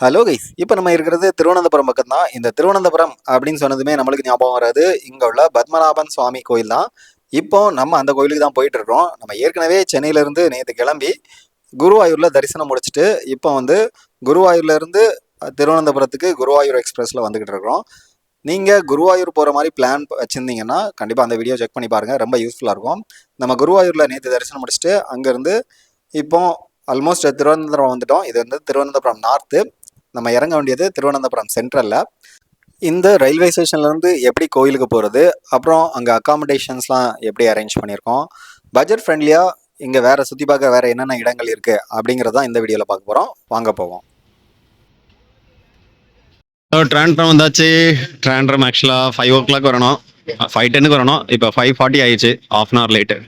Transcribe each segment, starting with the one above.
Hello guys, இப்போ நம்ம இருக்கிறது திருவனந்தபுரம் பக்கம் தான். இந்த திருவனந்தபுரம் அப்படின்னு சொன்னதுமே நம்மளுக்கு ஞாபகம் வராது இங்கே உள்ள பத்மநாபன் சுவாமி கோயில் தான். இப்போ நம்ம அந்த கோயிலுக்கு தான் போயிட்டு இருக்கோம். நம்ம ஏற்கனவே சென்னையிலேருந்து நேற்று கிளம்பி குருவாயூரில் தரிசனம் முடிச்சுட்டு இப்போ வந்து குருவாயூர்லேருந்து திருவனந்தபுரத்துக்கு குருவாயூர் எக்ஸ்பிரஸில் வந்துக்கிட்டு இருக்கிறோம். நீங்கள் குருவாயூர் போகிற மாதிரி பிளான் வச்சுருந்தீங்கன்னா கண்டிப்பாக அந்த வீடியோ செக் பண்ணி பாருங்கள், ரொம்ப யூஸ்ஃபுல்லாக இருக்கும். நம்ம குருவாயூரில் நேற்று தரிசனம் முடிச்சுட்டு அங்கேருந்து இப்போ ஆல்மோஸ்ட் திருவனந்தபுரம் வந்துட்டோம். இது வந்து திருவனந்தபுரம் நார்த்து. நம்ம இறங்க வேண்டியது திருவனந்தபுரம் சென்ட்ரலில். இந்த ரயில்வே ஸ்டேஷன்லேருந்து எப்படி கோயிலுக்கு போகிறது, அப்புறம் அங்கே அக்காமடேஷன்ஸ்லாம் எப்படி அரேஞ்ச் பண்ணியிருக்கோம், பட்ஜெட் ஃப்ரெண்ட்லியாக இங்கே வேறு சுற்றி பார்க்க வேறு என்னென்ன இடங்கள் இருக்குது அப்படிங்கிறதான் இந்த வீடியோவில் பார்க்க போகிறோம். வாங்க போவோம். ட்ராண்ட்ரம் வந்தாச்சு. ட்ராண்ட்ரம் ஆக்சுவலாக 5 o'clock வரணும், 5:10 வரணும். இப்போ 5:40 ஆயிடுச்சு, ½ hour லேட்டு.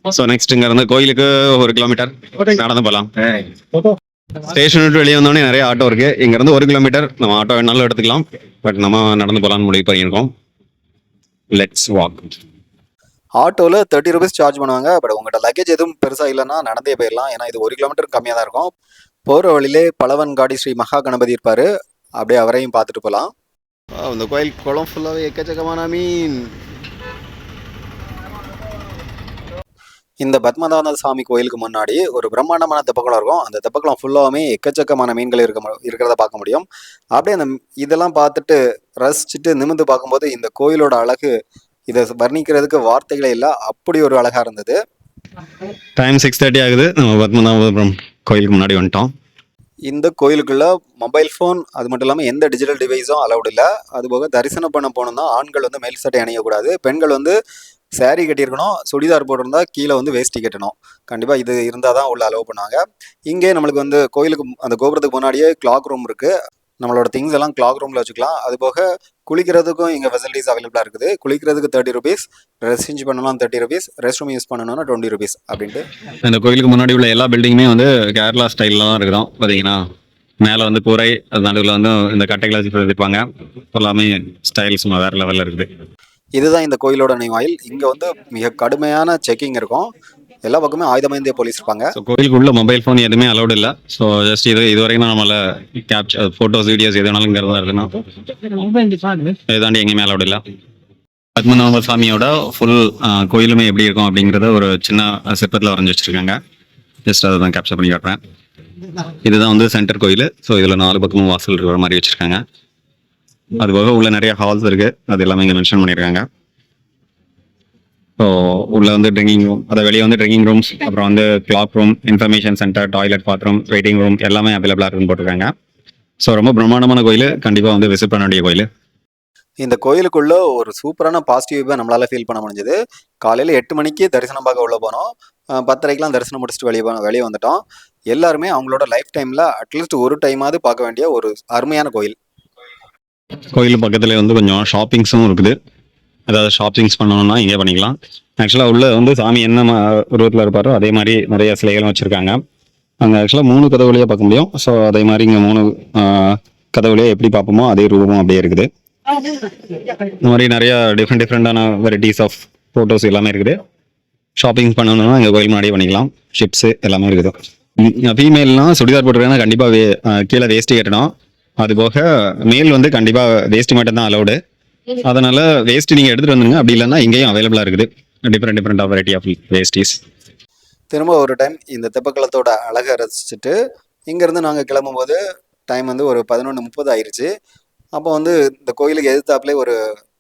ஸோ நெக்ஸ்ட் இங்கேருந்து கோயிலுக்கு 1 kilometer நடந்து போகலாம். ஸ்டேஷன் விட்டு வெளியே வந்தோடனே நிறைய ஆட்டோ இருக்கு. இங்கேருந்து 1 kilometer நம்ம ஆட்டோ வேணாலும் எடுத்துக்கலாம், பட் நம்ம நடந்து போகலான்னு முடிவு பண்ணியிருக்கோம். Let's walk. ஆட்டோவில் 30 rupees சார்ஜ் பண்ணுவாங்க. பட் உங்கள்கிட்ட லக்கேஜ் எதுவும் பெருசாக இல்லைன்னா நடந்தே போயிடலாம். ஏன்னா இது 1 kilometer கம்மியாக தான் இருக்கும். போகிற வழியிலே பலவன்காடி ஸ்ரீ மகா கணபதி இருப்பார், அப்படியே அவரையும் பார்த்துட்டு போகலாம். இந்த கோயில் குளம் ஃபுல்லாகவே எக்கச்சக்கமான மீன். இந்த பத்மநாத சாமி கோயிலுக்கு முன்னாடி ஒரு பிரம்மாண்டமான தெப்பக்குளம் இருக்கும். அந்த தெப்பக்குளம் ஃபுல்லாகவே எக்கச்சக்கமான மீன்கள் இருக்கிறத பார்க்க முடியும். அப்படியே அந்த இதெல்லாம் பார்த்துட்டு ரசிச்சுட்டு நிமிர்ந்து பார்க்கும்போது இந்த கோயிலோட அழகு இதை வர்ணிக்கிறதுக்கு வார்த்தைகளே இல்லை, அப்படி ஒரு அழகாக இருந்தது. டைம் 6:30 ஆகுது. நம்ம பத்மநாபபுரம் கோயிலுக்கு முன்னாடி வந்துட்டோம். இந்த கோயிலுக்குள்ள மொபைல் ஃபோன் அது மட்டும் இல்லாமல் எந்த டிஜிட்டல் டிவைஸும் அலௌட் இல்லை. அதுபோக தரிசனம் பண்ண போனோம்னா ஆண்கள் வந்து மேல் சட்டை அணியக்கூடாது, பெண்கள் வந்து சாரீ கட்டியிருக்கணும், சுடிதார் போட்டிருந்தா கீழே வந்து வேஷ்டி கட்டணும். கண்டிப்பாக இது இருந்தால் தான் உள்ள அலோவ் பண்ணுவாங்க. இங்கே நம்மளுக்கு வந்து கோயிலுக்கு அந்த கோபுரத்துக்கு முன்னாடியே கிளாக் ரூம் இருக்குது. நம்மளோட திங்ஸ் எல்லாம் கிளாக் ரூமில் வச்சுக்கலாம். அதுபோக குளிக்கிறதுக்கும் இங்கே ஃபெசிலிட்டிஸ் அவைலபிளாக இருக்குது. குளிக்கிறதுக்கு 30 rupees, ட்ரெஸ் சேஞ்ச் பண்ணலாம் 30 rupees, ரெஸ்ட் ரூம் யூஸ் பண்ணணும்னா 20 rupees அப்படின்ட்டு. இந்த கோயிலுக்கு முன்னாடி உள்ள எல்லா பில்டிங்குமே வந்து கேரளா ஸ்டைலில் தான் இருக்குதான். பார்த்தீங்கன்னா மேலே வந்து கூரை, அது நடுவில் வந்து இந்த கட்டைகளை வச்சு இருப்பாங்க. எல்லாமே ஸ்டைல்ஸ் வேறு லெவலில் இருக்குது. இதுதான் இந்த கோயிலோட நுழைவாயில். இங்கே வந்து மிக கடுமையான செக்கிங் இருக்கும். எல்லா பக்கமே ஆயுதமேந்திய போலீஸ் இருப்பாங்க. ஸோ கோயிலுக்குள்ள மொபைல் ஃபோன் எதுவுமே அலௌட் இல்லை. ஸோ ஜஸ்ட் இதுவரைக்கும் நம்மள கேப்சர் ஃபோட்டோஸ் வீடியோஸ் எது வேணாலும் இங்கே தான் இருக்குன்னா இதாண்டி எங்கேயுமே அலௌட் இல்லை. பத்மநாப சாமியோட ஃபுல் கோயிலுமே எப்படி இருக்கும் அப்படிங்கிறத ஒரு சின்ன சிற்பத்தில் வரைஞ்சி வச்சிருக்காங்க. ஜஸ்ட் அதை தான் கேப்சர் பண்ணி காட்டுறேன். இதுதான் வந்து சென்டர் கோயில். ஸோ இதில் 4 பக்கமும் வாசல் இருக்கிற மாதிரி வச்சிருக்காங்க. அதுபோக உள்ள நிறைய ஹால்ஸ் இருக்கு, அது எல்லாமே இங்கே மென்ஷன் பண்ணியிருக்காங்க. ஸோ உள்ள வந்து ட்ரிங்கிங் ரூம், அதை வெளியே வந்து ட்ரிங்கிங் ரூம்ஸ், அப்புறம் வந்து clock room, information centre, toilet, bathroom, waiting room எல்லாமே அவைலபிளாக இருக்குன்னு போட்டிருக்காங்க. ஸோ ரொம்ப பிரம்மாண்டமான கோயில், கண்டிப்பாக வந்து விசிட் பண்ண வேண்டிய கோயில். இந்த கோயிலுக்குள்ள ஒரு சூப்பரான பாசிட்டிவ் நம்மளால ஃபீல் பண்ண முடிஞ்சது. காலையில் 8 மணிக்கு தரிசனம் பார்க்க உள்ள போனோம். 10:30க்கெலாம் தரிசனம் முடிச்சுட்டு வெளியே வந்துட்டோம். எல்லாருமே அவங்களோட லைஃப் டைமில் அட்லீஸ்ட் ஒரு டைமாவது பார்க்க வேண்டிய ஒரு அருமையான கோயில். கோயில் பக்கத்தில் வந்து கொஞ்சம் ஷாப்பிங்ஸும் இருக்குது. அதாவது ஷாப்பிங்ஸ் பண்ணணும்னா இங்கே பண்ணிக்கலாம். ஆக்சுவலாக உள்ள வந்து சாமி என்ன உருவத்தில் இருப்பாரோ அதே மாதிரி நிறைய சிலைகளும் வச்சுருக்காங்க. அங்கே ஆக்சுவலாக 3 கதவு வழியாக பார்க்க முடியும். ஸோ அதே மாதிரி இங்கே 3 கதவு வழியாக எப்படி பார்ப்போமோ அதே ரூபமும் அப்படியே இருக்குது. இந்த மாதிரி நிறைய டிஃப்ரெண்டான வெரைட்டிஸ் ஆஃப் ஃபோட்டோஸ் எல்லாமே இருக்குது. ஷாப்பிங் பண்ணணும்னா இங்கே கோயில் முன்னாடியே பண்ணிக்கலாம். ஷிப்ஸு எல்லாமே இருக்குது. ஃபீமேல்னால் சுடிதார் போட்டுருக்காங்கன்னா கண்டிப்பாக கீழே வேஷ்டி கட்டணும். அதுபோக மேல் வந்து கண்டிப்பாக வேஷ்டி மட்டும் தான் அலௌடு. அதனால வேஸ்ட் நீங்கள் எடுத்துகிட்டு வந்துருங்க. அப்படி இல்லைன்னா இங்கேயும் அவைலபிளாக இருக்குது டிஃப்ரெண்ட் வெரைட்டி ஆஃப் வேஸ்டிஸ். திரும்ப ஒரு டைம் இந்த தெப்பக்குளத்தோட அழகை ரசிச்சுட்டு இங்கேருந்து நாங்கள் கிளம்பும்போது டைம் வந்து ஒரு 11:30 ஆயிடுச்சு. அப்போ வந்து இந்த கோயிலுக்கு எதிர்த்தாப்புலேயே ஒரு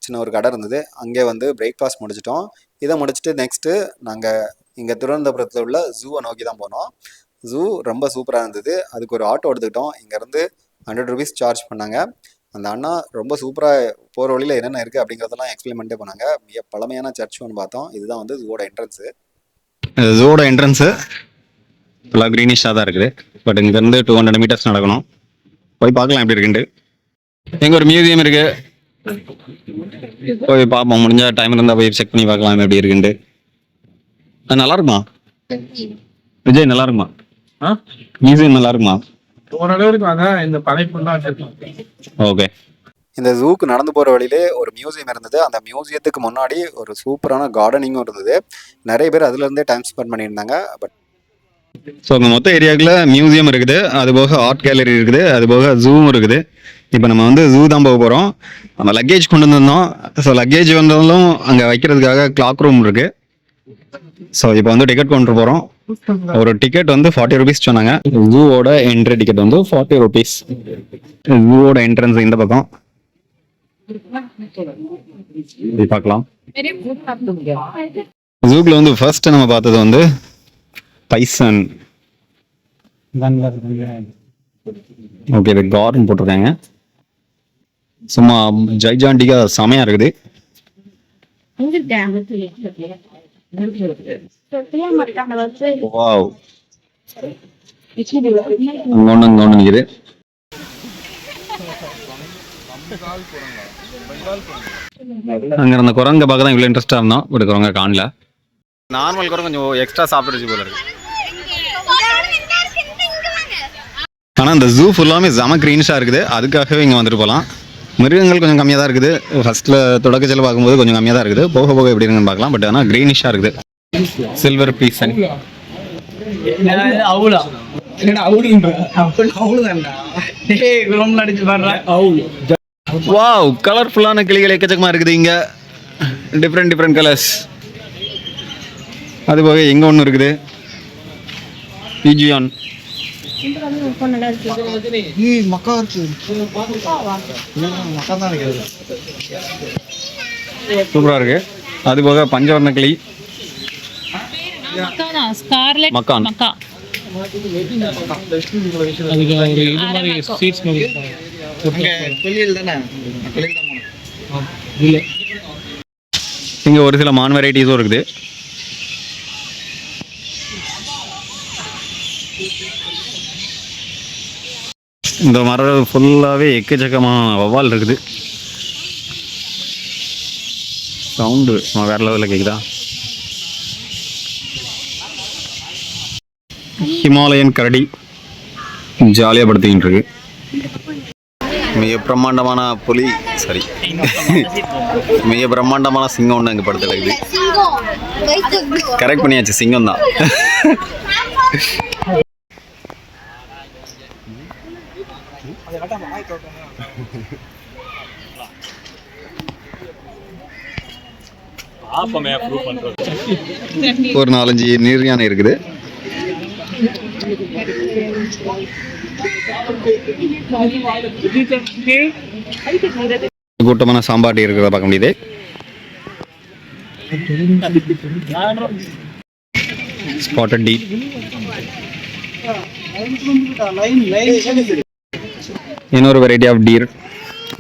சின்ன ஒரு கடை இருந்தது. அங்கே வந்து பிரேக்ஃபாஸ்ட் முடிச்சிட்டோம். இதை முடிச்சுட்டு நெக்ஸ்ட்டு நாங்கள் இங்கே திருவனந்தபுரத்தில் உள்ள ஜூவை நோக்கி தான் போனோம். ஜூ ரொம்ப சூப்பராக இருந்தது. அதுக்கு ஒரு ஆட்டோ எடுத்துக்கிட்டோம். இங்கேருந்து 100 rupees சார்ஜ் பண்ணாங்க. அந்த அண்ணா ரொம்ப சூப்பராக போகிற வழியில் என்னென்ன இருக்குது அப்படிங்கிறதெல்லாம் எக்ஸ்பிளைன் பண்ணிட்டே போனாங்க. மிக பழமையான சர்ச் ஒன்று பார்த்தோம். இதுதான் வந்து ஜூவோட என்ட்ரன்ஸு. ஜூவோட என்ட்ரன்ஸு ஃபுல்லாக க்ரீனிஷாக தான் இருக்குது. பட் இங்கேருந்து 200 meters நடக்கணும். போய் பார்க்கலாம் எப்படி இருக்குன்ட்டு. எங்கே ஒரு மியூசியம் இருக்குது, போய் பார்ப்போம். முடிஞ்ச டைம் இருந்தால் போய் செக் பண்ணி பார்க்கலாம் எப்படி இருக்குன்ட்டு. அது நல்லா இருக்குமா விஜய்? நல்லா இருக்குமா? மியூசியம் நல்லா இருக்குமா? ஓகே. இந்த ஜூக்கு நடந்து போகிற வழியிலே ஒரு மியூசியம் இருந்தது. அந்த மியூசியத்துக்கு முன்னாடி ஒரு சூப்பரான கார்டனிங்கும் இருந்தது. நிறைய பேர் அதுலேருந்தே டைம் ஸ்பெண்ட் பண்ணியிருந்தாங்க. பட் ஸோ அங்கே மொத்த ஏரியாக்குள்ள மியூசியம் இருக்குது, அது போக ஆர்ட் கேலரி இருக்குது, அது போக ஜூவும் இருக்குது. இப்போ நம்ம வந்து ஜூ தான் போக போகிறோம். நம்ம லக்கேஜ் கொண்டு வந்திருந்தோம். ஸோ லக்கேஜ் வந்தாலும் அங்கே வைக்கிறதுக்காக கிளாக் ரூம் இருக்கு. ஸோ இப்போ வந்து டிக்கெட் கொண்டு போகிறோம். ஒரு டிக்கெட் வந்து 40 ருபீஸ் சொன்னாங்க. ஜூவோட என்ட்ரி டிக்கெட் வந்து 40 ருபீஸ். ஜூவோட என்ட்ரன்ஸ் இந்த பக்கம் போய் பார்க்கலாம். ஜூக்குள்ள வந்து ஃபர்ஸ்ட் நம்ம பார்த்தது வந்து பைசன். ஓகே, இது கார்டன் போட்டிருக்காங்க. சும்மா ஜைஜாண்டிக்கா செமையா இருக்குது. வாவ், அங்க ஒண்ணு நிக்குது. அங்க இருந்த குரங்க பார்க்க தான் இவ்வளவு இன்ட்ரெஸ்டா இருந்தோம். ஒரு குரங்க காணல. நார்மல் குரங்கு கொஞ்சம் எக்ஸ்ட்ரா சாப்பிட்டுருச்சு போல இருக்கு. ஆனா இந்த ஜூ ஃபுல்லாமே செம கிரீனிஷா இருக்குது. அதுக்காகவே இங்க வந்துட்டு போகலாம். மிருகங்கள் கொஞ்சம் கம்மியாக தான் இருக்குது. ஃபர்ஸ்ட்ல தொடக்கத்தில் பார்க்கும்போது கொஞ்சம் கம்மியாக தான் இருக்குது. போக போக எப்படி இருக்குன்னு பார்க்கலாம். பட் ஆனால் கிரீனிஷா இருக்குது. சில்வர் பீசன். வாவ், கலர்ஃபுல்லான கிளிகள் எக்கச்சக்கமா இருக்குது இங்க. Different colours. அது போக எங்க ஒன்று இருக்குது, பிஜியான். சூப்பரா இருக்கு. அது போக பஞ்சவர்ண கிளி, மக்கான். இங்க ஒரு சில மான் வெரைட்டிஸும் இருக்குது. இந்த மரம் ஃபுல்லாவே எக்கச்சக்கமா வவ்வால் இருக்குது. சவுண்டு வேற லெவலில் கேக்குதா. ஹிமாலயன் கரடி ஜாலியாக படுத்திக்கிட்டு இருக்கு. மிக பிரம்மாண்டமான புலி, சரி மிக பிரம்மாண்டமான சிங்கம் ஒன்று அங்கே படுத்துருக்குது. கரெக்ட் பண்ணியாச்சு, சிங்கம் தான். ஒரு 4-5 நீர் யானை இருக்குது. கூட்டமான சாம்பாட்டி இருக்கிறத பார்க்க முடியுது. Spotted deer. இன்னொரு variety of deer.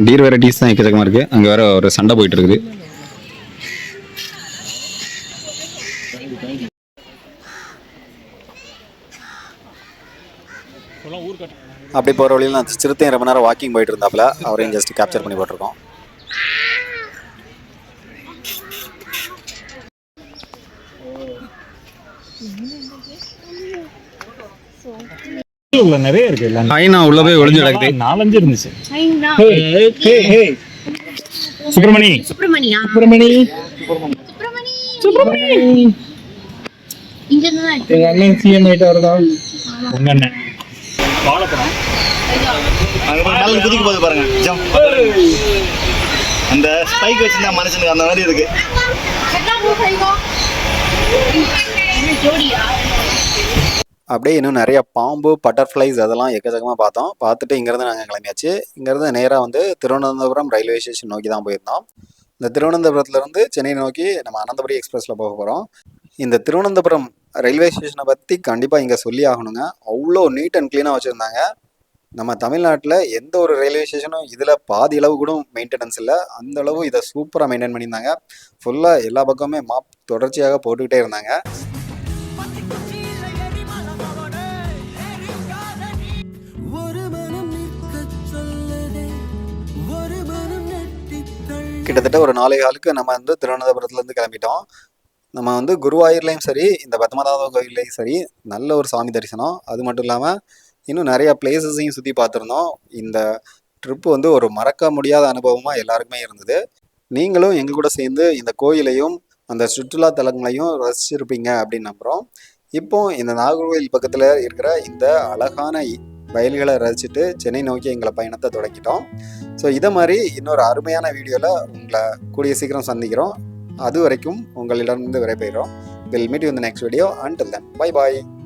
Deer varieties தான் எக்கச்சக்கமா இருக்கு. அங்க வேற ஒரு சண்டை போயிட்டு இருக்குது. அப்படி போகிற வழியில் நான் சிறுத்தையும் ரொம்ப நேரம் வாக்கிங் போயிட்டு இருந்தாப்புல, அவரையும் ஜஸ்ட் கேப்சர் பண்ணி போட்டிருக்கோம். நிறைய இருக்கு. ஐநா உள்ள போய் ஒளிஞ்சு கிடக்குது. 4-5 இருந்துச்சு. எங்க அண்ணன் சிஎம் ஆயிட்டு வருதா? உங்க அண்ணன் குதிக்க போது பாருங்க. அந்த ஸ்பைக் வச்சிருந்தா மனுஷனுக்கு அந்த மாதிரி இருக்கு. அப்படியே இன்னும் நிறைய பாம்பு, பட்டர்ஃப்ளைஸ் அதெல்லாம் எக்கச்சக்கமாக பார்த்தோம். பார்த்துட்டு இங்கேருந்து நாங்கள் கிளம்பியாச்சு. இங்கேருந்து நேராக வந்து திருவனந்தபுரம் ரயில்வே ஸ்டேஷன் நோக்கி தான் போயிருந்தோம். இந்த திருவனந்தபுரத்துலேருந்து சென்னை நோக்கி நம்ம அனந்தபுரி எக்ஸ்பிரஸில் போக போகிறோம். இந்த திருவனந்தபுரம் ரயில்வே ஸ்டேஷனை பற்றி கண்டிப்பாக இங்கே சொல்லி ஆகணுங்க. அவ்வளோ நீட் அண்ட் க்ளீனாக வச்சுருந்தாங்க. நம்ம தமிழ்நாட்டில் எந்த ஒரு ரயில்வே ஸ்டேஷனும் இதில் பாதி அளவு கூட மெயின்டெனன்ஸ் இல்லை. அந்த அளவு இதை சூப்பராக மெயின்டைன் பண்ணியிருந்தாங்க. ஃபுல்லாக எல்லா பக்கமே மாப் தொடர்ச்சியாக போட்டுக்கிட்டே இருந்தாங்க. கிட்டத்தட்ட ஒரு 4:15க்கு நம்ம வந்து திருவனந்தபுரத்துலேருந்து கிளம்பிட்டோம். நம்ம வந்து குருவாயூர்லேயும் சரி, இந்த பத்மநாப கோயில்லையும் சரி, நல்ல ஒரு சாமி தரிசனம். அது மட்டும் இல்லாமல் இன்னும் நிறையா பிளேசஸையும் சுற்றி பார்த்துருந்தோம். இந்த ட்ரிப்பு வந்து ஒரு மறக்க முடியாத அனுபவமாக எல்லாருக்குமே இருந்தது. நீங்களும் எங்கள் கூட சேர்ந்து இந்த கோயிலையும் அந்த சுற்றுலா தலங்களையும் ரசிச்சிருப்பீங்க அப்படின்னு நம்புகிறோம். இப்போ இந்த நாகர்கோவில் பக்கத்தில் இருக்கிற இந்த அழகான வயல்களை ரசிச்சுட்டு சென்னை நோக்கி எங்களை பயணத்தை தொடங்கிட்டோம். ஸோ இதை மாதிரி இன்னொரு அருமையான வீடியோவில் உங்களை கூடிய சீக்கிரம் சந்திக்கிறோம். அது வரைக்கும் உங்களிடமிருந்து விடைபெறுகிறோம். We'll meet you in the next video. Until then, bye bye.